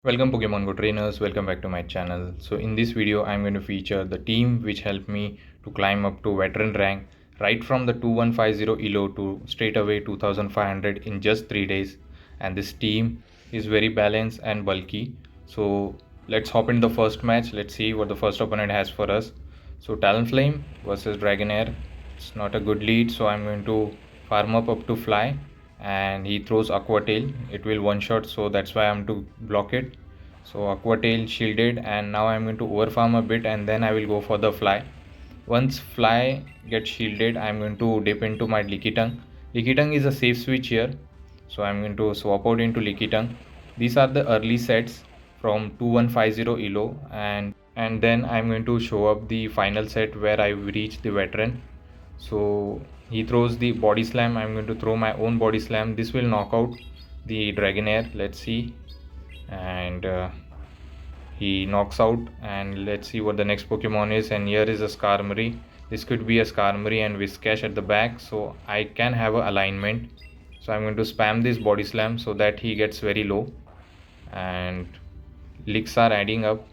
Welcome Pokemon Go trainers, welcome back to my channel. So in this video I'm going to feature the team which helped me to climb up to veteran rank right from the 2150 ELO to straight away 2500 in just 3 days, and this team is very balanced and bulky. So let's hop into the first match. Let's see what the first opponent has for us. So Talonflame versus Dragonair. It's not a good lead, so I'm going to farm up to fly, and he throws Aqua Tail. It will one shot, so that's why I'm to block it. So Aqua Tail shielded, and now I'm going to overfarm a bit and then I will go for the fly. Once fly gets shielded, I'm going to dip into my Lickitung. Lickitung is a safe switch here, so I'm going to swap out into Lickitung. These are the early sets from 2150 ELO, and then I'm going to show up the final set where I reach the veteran. So he throws the body slam. I'm going to throw my own body slam. This will knock out the Dragonair. Let's see. And he knocks out, and let's see what the next Pokemon is. And here is a Skarmory. This could be a Skarmory and Whiscash at the back, so I can have a alignment. So I'm going to spam this body slam so that he gets very low, and licks are adding up.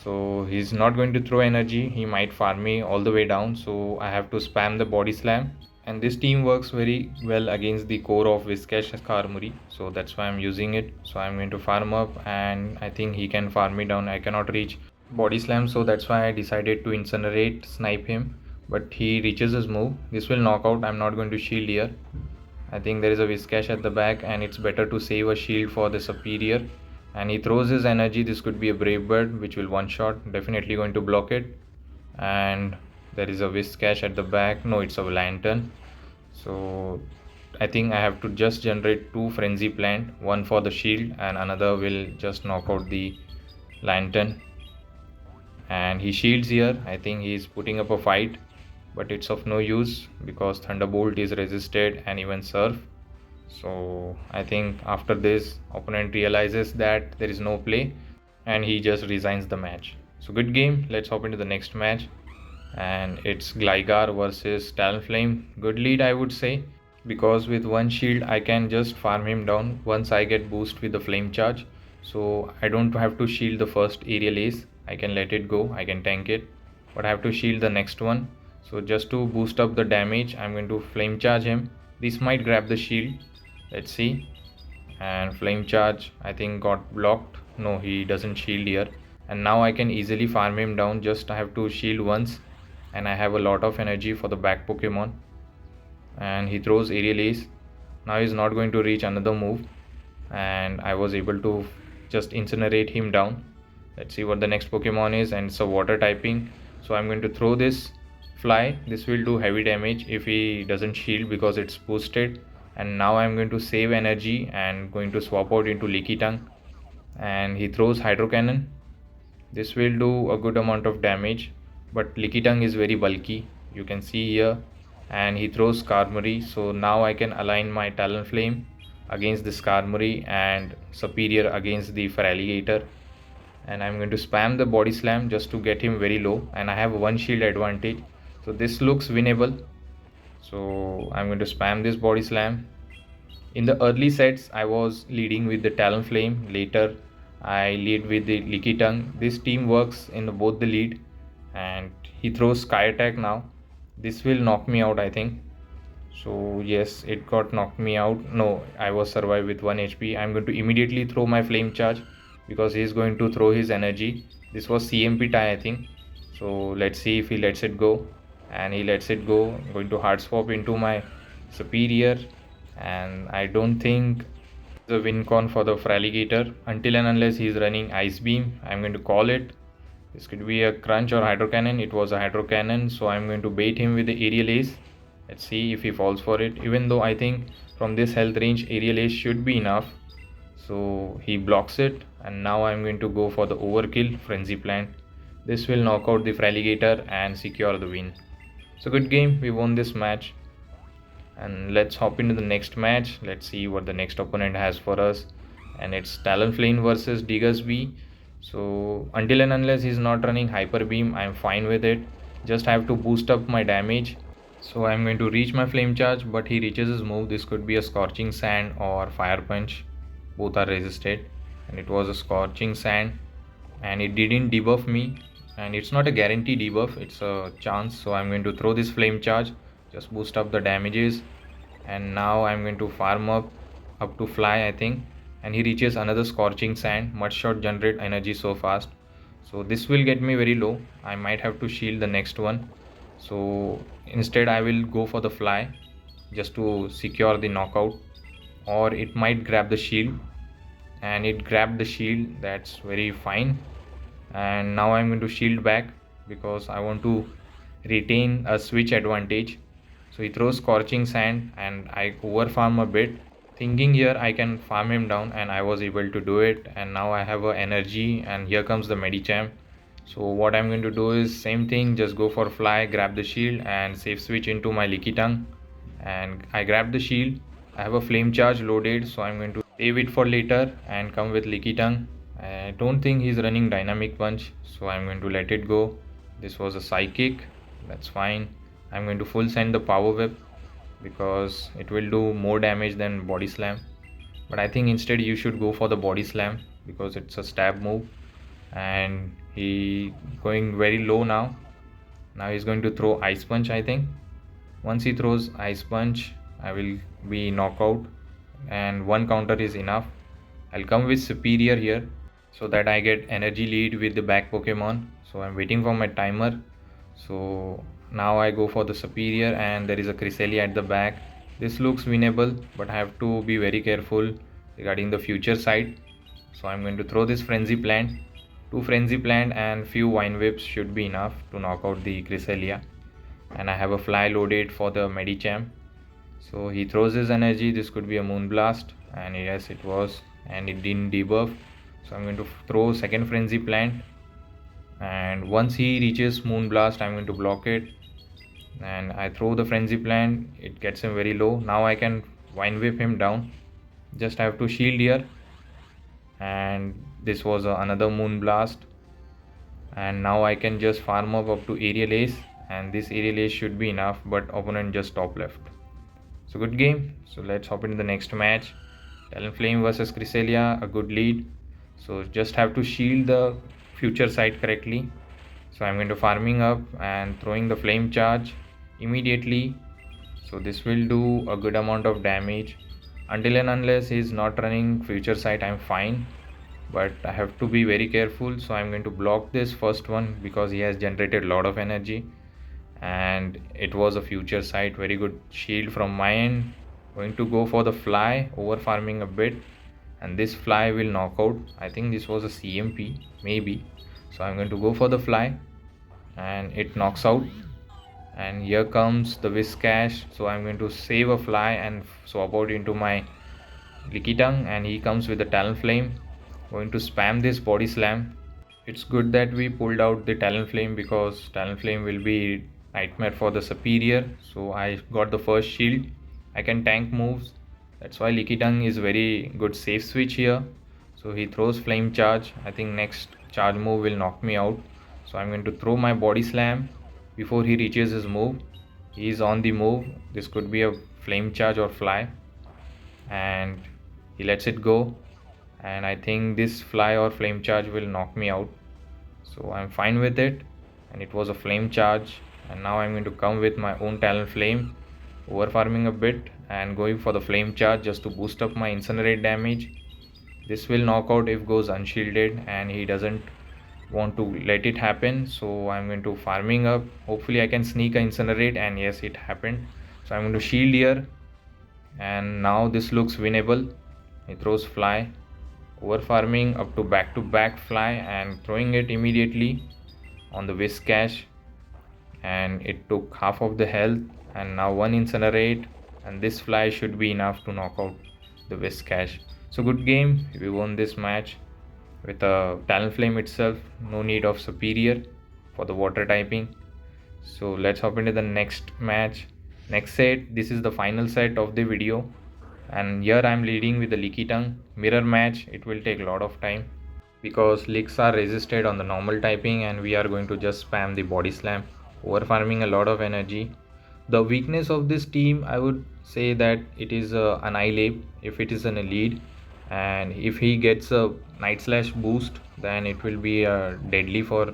So he's not going to throw energy, he might farm me all the way down, so I have to spam the body slam. And this team works very well against the core of Whiscash Skarmory, so that's why I'm using it. So I'm going to farm up, and I think he can farm me down. I cannot reach body slam, so that's why I decided to incinerate, snipe him, but he reaches his move. This will knock out. I'm not going to shield here. I think there is a Whiscash at the back, and it's better to save a shield for the Seperior. And he throws his energy. This could be a Brave Bird which will one shot, definitely going to block it. And there is a Whiscash at the back. No, it's a Lantern. So I think I have to just generate two Frenzy Plant, one for the shield and another will just knock out the Lantern. And he shields here. I think he's putting up a fight, but it's of no use because Thunderbolt is resisted and even Surf. So I think after this, opponent realizes that there is no play and he just resigns the match. So good game. Let's hop into the next match, and it's Gligar versus Talonflame. Good lead, I would say, because with one shield I can just farm him down once I get boost with the flame charge. So I don't have to shield the first aerial ace. I can let it go, I can tank it, but I have to shield the next one. So just to boost up the damage, I'm going to flame charge him. This might grab the shield. Let's see. And flame charge I think got blocked. No, he doesn't shield here, and now I can easily farm him down. Just I have to shield once, and I have a lot of energy for the back Pokemon. And he throws aerial ace. Now he's not going to reach another move, and I was able to just incinerate him down. Let's see what the next Pokemon is, and it's a water typing. So I'm going to throw this fly. This will do heavy damage if he doesn't shield because it's boosted. And now I'm going to save energy and going to swap out into Lickitung, and he throws Hydro Cannon. This will do a good amount of damage, but Lickitung is very bulky, you can see here. And he throws Skarmory, so now I can align my Talonflame against the Skarmory and Seperior against the Feraligatr. And I'm going to spam the body slam just to get him very low, and I have one shield advantage, so this looks winnable. So I'm going to spam this body slam. In the early sets I was leading with the Talonflame, later I lead with the Lickitung. This team works in both the lead, and he throws Sky Attack now. This will knock me out, I think. So yes, it got knocked me out. No, I was survived with 1 HP. I'm going to immediately throw my flame charge because he's going to throw his energy. This was CMP tie, I think. So let's see if he lets it go. And he lets it go. I'm going to hard swap into my Seperior, and I don't think the win con for the Feraligatr until and unless he's running Ice Beam. I'm going to call it. This could be a Crunch or Hydro Cannon. It was a Hydro Cannon, so I'm going to bait him with the aerial ace. Let's see if he falls for it, even though I think from this health range aerial ace should be enough. So he blocks it, and now I'm going to go for the overkill Frenzy Plant. This will knock out the Feraligatr and secure the win. So good game, we won this match. And let's hop into the next match. Let's see what the next opponent has for us, and it's Talonflame versus Diggersby. So until and unless he's not running Hyper Beam, I'm fine with it. Just have to boost up my damage. So I'm going to reach my flame charge, but he reaches his move. This could be a Scorching Sand or Fire Punch, both are resisted. and it was a scorching sand, and it didn't debuff me, and it's not a guarantee debuff, it's a chance. So I'm going to throw this flame charge, just boost up the damages, and now I'm going to farm up to fly, I think. And he reaches another scorching sand. Mud shot generate energy so fast, so this will get me very low. I might have to shield the next one, so instead I will go for the fly just to secure the knockout, or it might grab the shield, and it grabbed the shield. That's very fine. And now I'm going to shield back because I want to retain a switch advantage. So he throws scorching sand and I over farm a bit, thinking here I can farm him down, and I was able to do it. And now I have a energy, and here comes the Medicham. So what I'm going to do is same thing, just go for fly, grab the shield and safe switch into my Lickitung, and I grab the shield. I have a flame charge loaded, so I'm going to save it for later and come with Lickitung. I don't think he's running dynamic punch, so I'm going to let it go. This was a psychic, that's fine. I'm going to full send the power whip because it will do more damage than body slam, but I think instead you should go for the body slam because it's a stab move. And he going very low now. Now he's going to throw ice punch, I think. Once he throws ice punch, I will be knockout, and one counter is enough. I'll come with Seperior here so that I get energy lead with the back Pokemon. So I'm waiting for my timer. So now I go for the Seperior, and there is a Cresselia at the back. This looks winnable, but I have to be very careful regarding the future side. So I'm going to throw this Frenzy Plant. 2 Frenzy Plant and few Vine Whips should be enough to knock out the Cresselia. And I have a fly loaded for the Medicham. So he throws his energy. This could be a Moonblast, and yes, it was, and it didn't debuff. So I'm going to throw second Frenzy Plant, and once he reaches Moonblast, I'm going to block it, and I throw the Frenzy Plant. It gets him very low. Now I can Vine Whip him down. Just have to shield here, and this was another Moonblast. And now I can just farm up to Aerial Ace, and this Aerial Ace should be enough, but opponent just top left. So good game. So let's hop into the next match. Talonflame versus Cresselia, a good lead. So just have to shield the future side correctly. So I'm going to farming up and throwing the flame charge immediately. So this will do a good amount of damage. Until and unless he's not running future sight, I'm fine, but I have to be very careful. So I'm going to block this first one because he has generated a lot of energy, and it was a future sight. Very good shield from my end. Going to go for the fly, over farming a bit, and this fly will knock out. I think this was a CMP maybe. So I'm going to go for the fly, and it knocks out. And here comes the Whiscash. So I'm going to save a fly and swap out into my Lickitung, and he comes with the Talonflame. Going to spam this body slam. It's good that we pulled out the Talonflame because Talonflame will be nightmare for the Seperior. So I got the first shield. I can tank moves. That's why Lickitung is very good safe switch here. So he throws flame charge. I think next charge move will knock me out. So I'm going to throw my body slam before he reaches his move. He is on the move. This could be a flame charge or fly, and he lets it go, and I think this fly or flame charge will knock me out. So I'm fine with it, and it was a flame charge. And now I'm going to come with my own Talonflame, over farming a bit and going for the flame charge just to boost up my incinerate damage. This will knock out if goes unshielded, and he doesn't want to let it happen. So I'm going to farming up. Hopefully I can sneak a incinerate, and yes, it happened. So I'm going to shield here, and now this looks winnable. He throws fly, over farming up to back fly and throwing it immediately on the Whiscash, and it took half of the health. And now one incinerate, and this fly should be enough to knock out the Whiscash. So good game. We won this match with a Talonflame itself. No need of Seperior for the water typing. So let's hop into the next match, next set. This is the final set of the video, and here I'm leading with the Lickitung. Mirror match, it will take a lot of time because licks are resisted on the normal typing, and we are going to just spam the body slam, over farming a lot of energy. The weakness of this team, I would say that it is Annihilate if it is in a lead, and if he gets a Night Slash boost, then it will be deadly for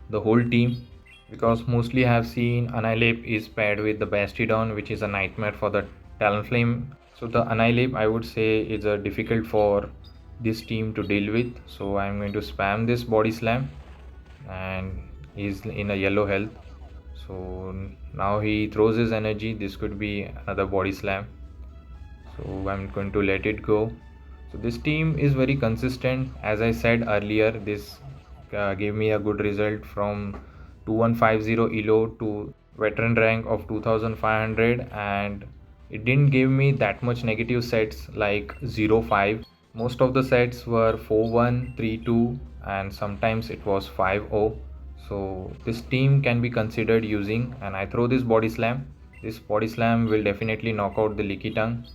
the whole team, because mostly I have seen Annihilate is paired with the Bastidon, which is a nightmare for the Talonflame. So the Annihilate, I would say, is a difficult for this team to deal with. So I'm going to spam this Body Slam, and he's in a yellow health. So now he throws his energy. This could be another Body Slam. So I'm going to let it go. So this team is very consistent. As I said earlier, this gave me a good result from 2150 ELO to veteran rank of 2500, and it didn't give me that much negative sets like 0-5. Most of the sets were 4-1, 3-2, and sometimes it was 5-0. So this team can be considered using, and I throw this Body Slam. This Body Slam will definitely knock out the Lickitung,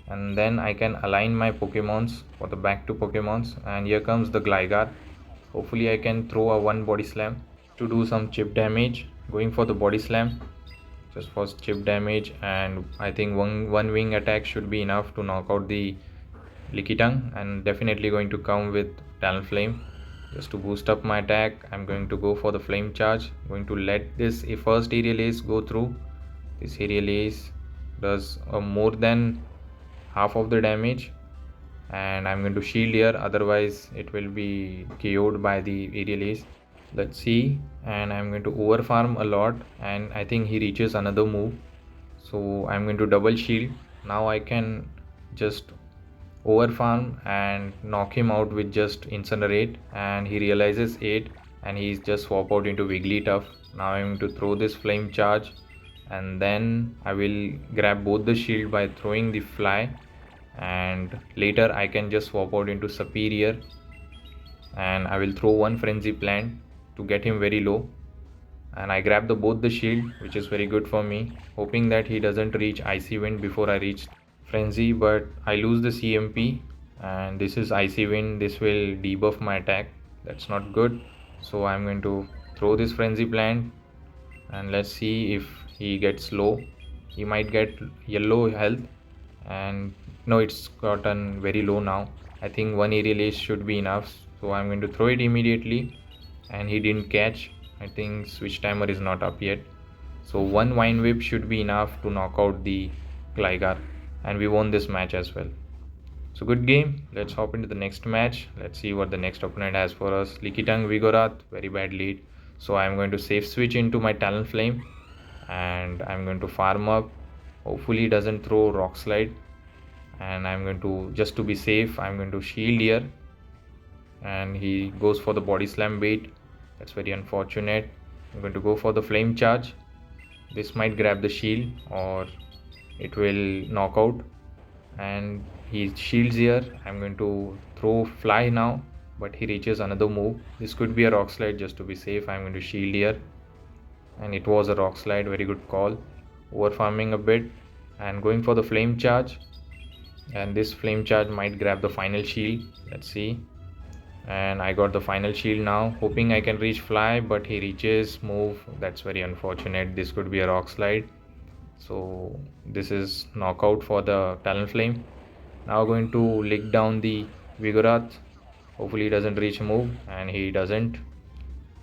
and then I can align my Pokemons for the back to Pokemons, and here comes the Gligar. Hopefully I can throw a one Body Slam to do some chip damage. Going for the Body Slam just for chip damage, and I think one wing attack should be enough to knock out the Lickitung, and definitely going to come with Talonflame. Just to boost up my attack, I'm going to go for the Flame Charge. Going to let this first Aerial Ace go through. This Aerial Ace does more than half of the damage, and I'm going to shield here, otherwise it will be KO'd by the Aerial Ace. Let's see, and I'm going to over farm a lot, and I think he reaches another move, so I'm going to double shield. Now I can just over farm and knock him out with just Incinerate, and he realizes 8 and he's just swap out into Wigglytuff. Now I'm going to throw this Flame Charge, and then I will grab both the shield by throwing the Fly, and later I can just swap out into Seperior, and I will throw one Frenzy Plant to get him very low, and I grab both the shield, which is very good for me, hoping that he doesn't reach Icy Wind before I reach Frenzy, but I lose the CMP, and this is Icy Wind. This will debuff my attack. That's not good. So I'm going to throw this Frenzy Plant, and let's see if he gets low. He might get yellow health, and no, it's gotten very low now. I think one Aerial Ace should be enough, so I'm going to throw it immediately, and he didn't catch. I think Switch Timer is not up yet, so one Vine Whip should be enough to knock out the Gligar, and we won this match as well. So good game. Let's hop into the next match. Let's see what the next opponent has for us. Lickitung, Vigoroth, very bad lead. So I'm going to safe switch into my Talonflame, and I'm going to farm up. Hopefully he doesn't throw Rock Slide, and I'm going to, just to be safe, I'm going to shield here, and he goes for the Body Slam bait. That's very unfortunate. I'm going to go for the Flame Charge. This might grab the shield or it will knock out, and he shields here. I'm going to throw Fly now, but he reaches another move. This could be a Rock Slide. Just to be safe, I'm going to shield here, and it was a Rock Slide. Very good call. Over farming a bit and going for the Flame Charge, and this Flame Charge might grab the final shield. Let's see, and I got the final shield now, hoping I can reach Fly, but he reaches move. That's very unfortunate. This could be a Rock Slide, so this is knockout for the Talonflame. Now going to lick down the Vigoroth. Hopefully he doesn't reach move, and he doesn't.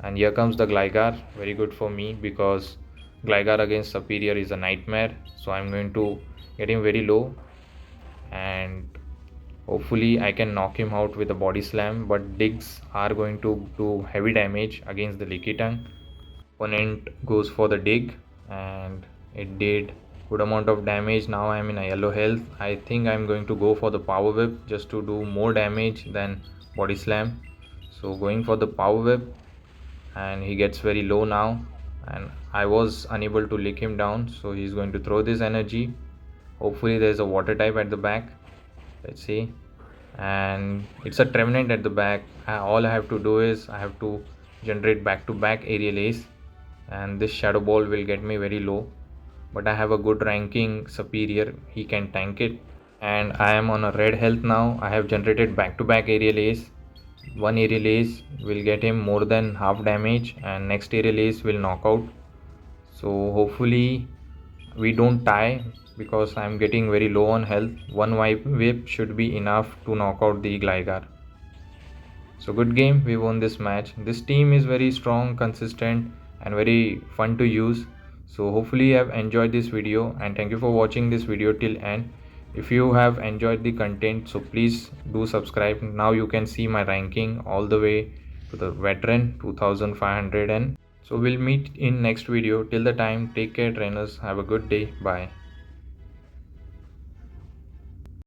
And here comes the Gligar. Very good for me, because Gligar against Seperior is a nightmare. So I'm going to get him very low, and hopefully I can knock him out with a Body Slam, but digs are going to do heavy damage against the Lickitung. Opponent goes for the dig, and it did good amount of damage. Now I'm in a yellow health. I think I'm going to go for the Power Whip just to do more damage than Body Slam. So going for the Power Whip, and he gets very low now, and I was unable to lick him down, so he's going to throw this energy. Hopefully there's a water type at the back. Let's see, and it's a Trevenant at the back. All I have to do is I have to generate back-to-back Aerial Ace, and this Shadow Ball will get me very low, but I have a good ranking Seperior. He can tank it, and I am on a red health now. I have generated back-to-back Aerial Ace. One Aerial Ace will get him more than half damage, and next Aerial Ace will knock out. So hopefully we don't tie because I'm getting very low on health. One whip should be enough to knock out the Gligar. So good game, we won this match. This team is very strong, consistent and very fun to use. So hopefully you have enjoyed this video, and thank you for watching this video till end. If you have enjoyed the content, so please do subscribe. Now you can see my ranking all the way to the veteran 2500, and so we'll meet in next video. Till the time, take care trainers, have a good day, bye.